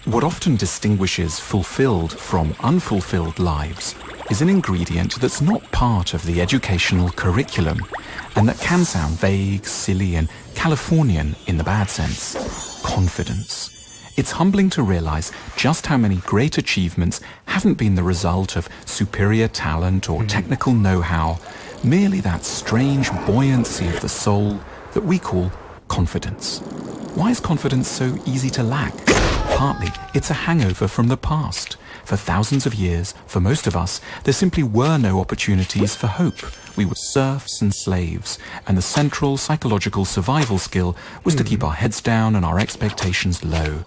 What often distinguishes fulfilled from unfulfilled lives is an ingredient that's not part of the educational curriculum and that can sound vague, silly and Californian in the bad sense. Confidence. It's humbling to realize just how many great achievements haven't been the result of superior talent or technical know-how, merely that strange buoyancy of the soul that we call confidence. Why is confidence so easy to lack? Partly, it's a hangover from the past. For thousands of years, for most of us, there simply were no opportunities for hope. We were serfs and slaves, and the central psychological survival skill was to keep our heads down and our expectations low.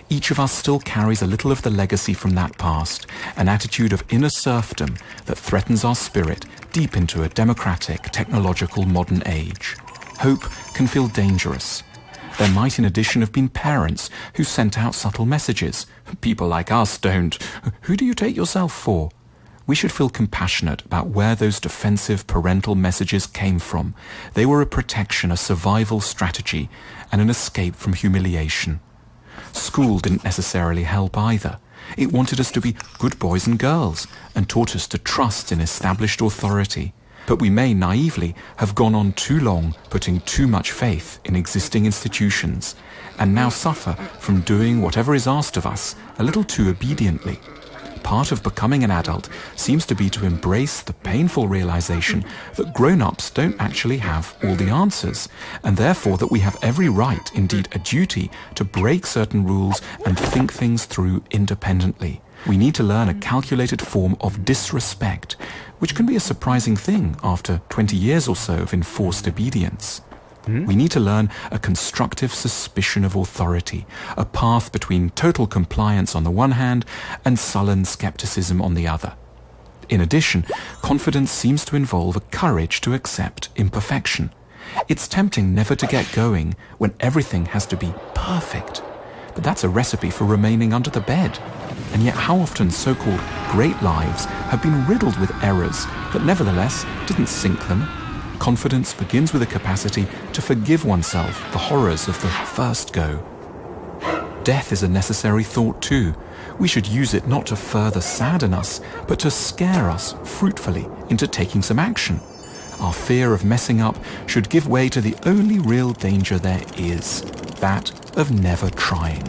Each of us still carries a little of the legacy from that past, an attitude of inner serfdom that threatens our spirit deep into a democratic, technological modern age. Hope can feel dangerous. There might in addition have been parents who sent out subtle messages. People like us don't. Who do you take yourself for? We should feel compassionate about where those defensive parental messages came from. They were a protection, a survival strategy, and an escape from humiliation. School didn't necessarily help either. It wanted us to be good boys and girls and taught us to trust in established authority. But we may naively have gone on too long putting too much faith in existing institutions and now suffer from doing whatever is asked of us a little too obediently. Part of becoming an adult seems to be to embrace the painful realization that grown-ups don't actually have all the answers, and therefore that we have every right, indeed a duty, to break certain rules and think things through independently. We need to learn a calculated form of disrespect, which can be a surprising thing after 20 years or so of enforced obedience. We need to learn a constructive suspicion of authority, a path between total compliance on the one hand and sullen skepticism on the other. In addition, confidence seems to involve a courage to accept imperfection. It's tempting never to get going when everything has to be perfect. But that's a recipe for remaining under the bed. And yet how often so-called great lives have been riddled with errors that nevertheless didn't sink them. Confidence begins with a capacity to forgive oneself the horrors of the first go. Death is a necessary thought too. We should use it not to further sadden us, but to scare us fruitfully into taking some action. Our fear of messing up should give way to the only real danger there is, that of never trying.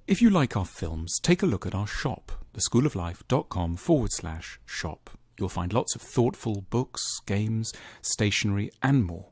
If you like our films, take a look at our shop, theschooloflife.com/shop. You'll find lots of thoughtful books, games, stationery and more.